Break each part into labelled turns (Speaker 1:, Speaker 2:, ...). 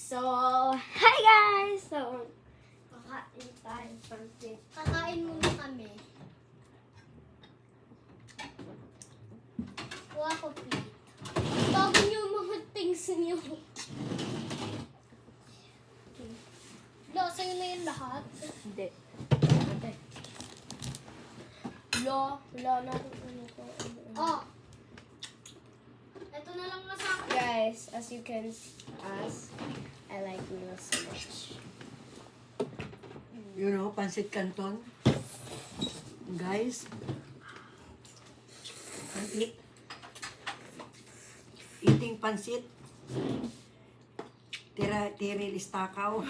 Speaker 1: So, hi guys! So, kakain tayo pansit.
Speaker 2: Kakain muna kami. Kuha ko plate. Bago niyo mga things niyo. Okay. Lo, sa'yo na yung lahat.
Speaker 1: Hindi.
Speaker 2: Lo, wala na rin ano ko. Oh! Ito na lang na sa akin.
Speaker 1: Guys, as you can ask, I like meals so much.
Speaker 3: You know, Pancit Canton. Guys. Eating pancit. Tiril istakaw.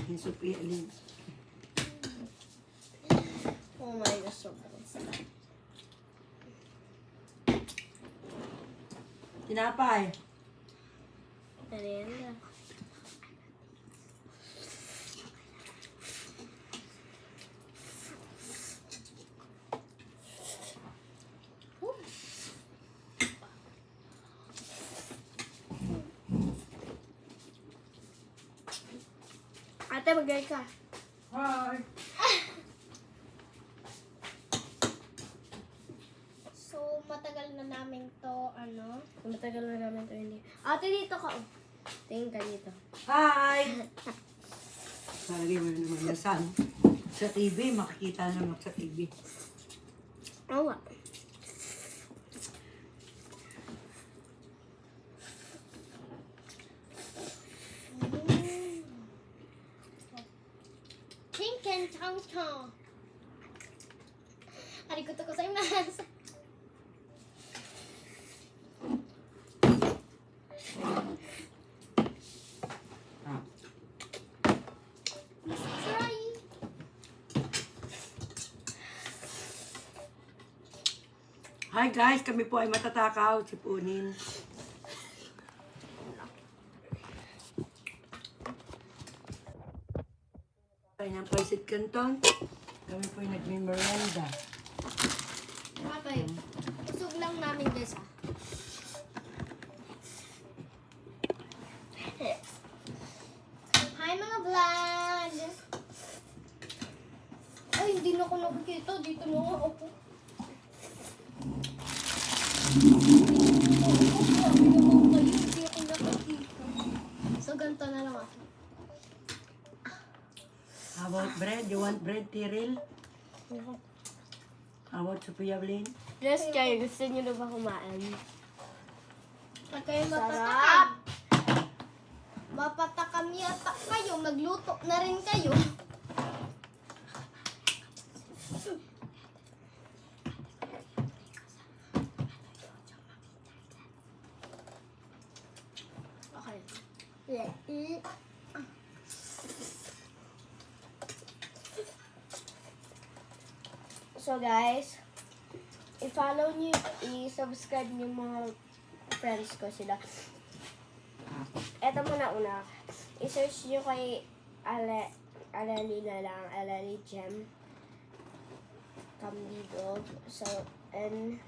Speaker 3: Yung supi alin.
Speaker 1: Oh my gosh, so good.
Speaker 3: Tinapay.
Speaker 1: Merienda. Ate, magay ka.
Speaker 3: Hi.
Speaker 2: So, matagal na namin to, ano?
Speaker 1: Matagal na namin ito hindi. Ate, dito ka. Oh. Tingin ka dito.
Speaker 3: Hi. Lagi mo naman nasan. Sa TV, makikita naman sa TV.
Speaker 1: Oo nga.
Speaker 2: Chinken chong chong. Arigatou gozaimasu. Let's try.
Speaker 3: Hi guys, kami po ay matatakaw, sipunin. Kaya ng Pancit Canton, kami po ay nagme-merienda.
Speaker 2: Okay. Usog lang namin guys ah. Hi mga vlog! Ay, hindi na ako nakikita. Dito na ako. Hindi ako nakikita. So, ganito na lang ako.
Speaker 3: How about bread? You want bread, Tiril? How about Sophia Blaine?
Speaker 1: Just kayo, gusto niyo na ba kumain?
Speaker 2: Pag kayo
Speaker 1: Sarap!
Speaker 2: mapatakam. Mapatakam yata kayo. Magluto na rin kayo.
Speaker 1: Okay. So guys, i-follow niyo, i-subscribe niyo mga friends ko sila. Eto muna una. I-search niyo kay Alali na lang, Alali Gem Cambido. So, and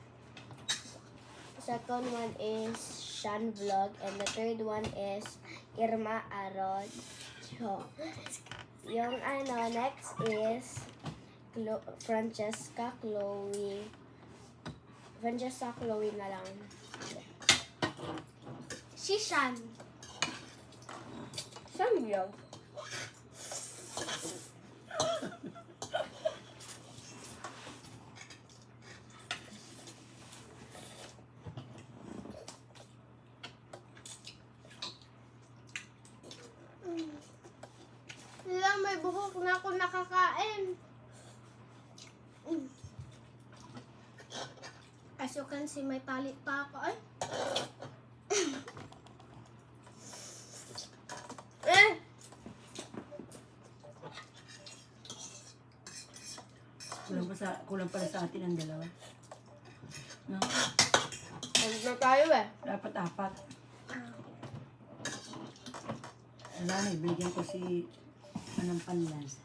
Speaker 1: second one is Shan Vlog, and the third one is Irma Arocho. Yung ano, next is Francesca Chloe na lang.
Speaker 2: Shishan.
Speaker 1: Saan vlog?
Speaker 2: Sila may buhok na ako nakakain. As you can see, may tali pa ako. Ay,
Speaker 3: Kulang pala sa atin ang dalawa. No?
Speaker 1: Huwag na tayo eh.
Speaker 3: Dapat apat. Wala na, ibigyan ko si anong panlasa.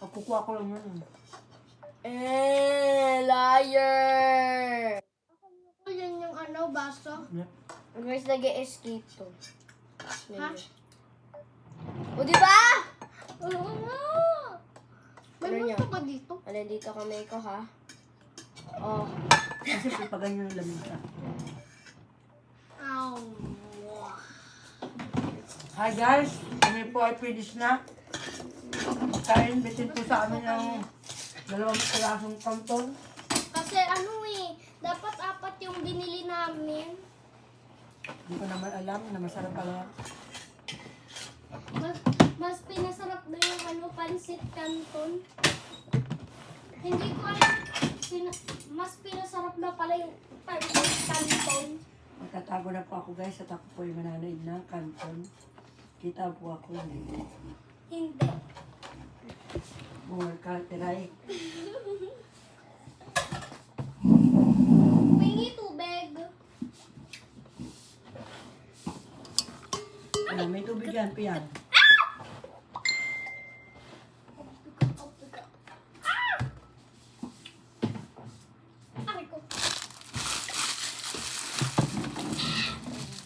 Speaker 3: Kukuha ko lang yun.
Speaker 1: Liar!
Speaker 2: Yan yung baso.
Speaker 1: Guys, nag-escape to.
Speaker 2: Ha?
Speaker 1: O, di ba?
Speaker 2: Oo nga. May
Speaker 1: Ano niya?
Speaker 2: multo ba dito?
Speaker 1: Ano, dito kami ko, ha? Oh.
Speaker 3: Kasi pag ganyan yung lamig ka.
Speaker 2: Ow.
Speaker 3: Hi guys, kami po ay finish na. Kain, bitin po sa amin ng 2 pirasong kanton.
Speaker 2: Kasi dapat 4 yung binili namin.
Speaker 3: Hindi ko naman alam na masarap pala.
Speaker 2: Mas pinasarap na yung pansit canton. Hindi ko alam. Mas pinasarap na pala yung pansit canton.
Speaker 3: Magtatago na po ako guys at ako po yung mananaid ng kanton. Kita po ako.
Speaker 2: Hindi.
Speaker 3: More ka, tiray.
Speaker 2: Pingi tubig.
Speaker 3: May tubig yan, piyan.
Speaker 2: Aray ko.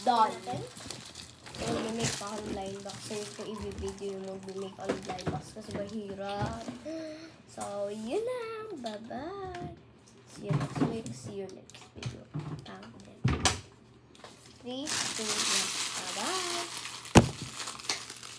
Speaker 1: Done. So, mag-make pa akong blind box. So, yun kung i-video yung mag-make ako ng blind box kasi mahirap. So, yun lang. Bye-bye. See you next week. See you next video. 3, 2, 1. Bye-bye.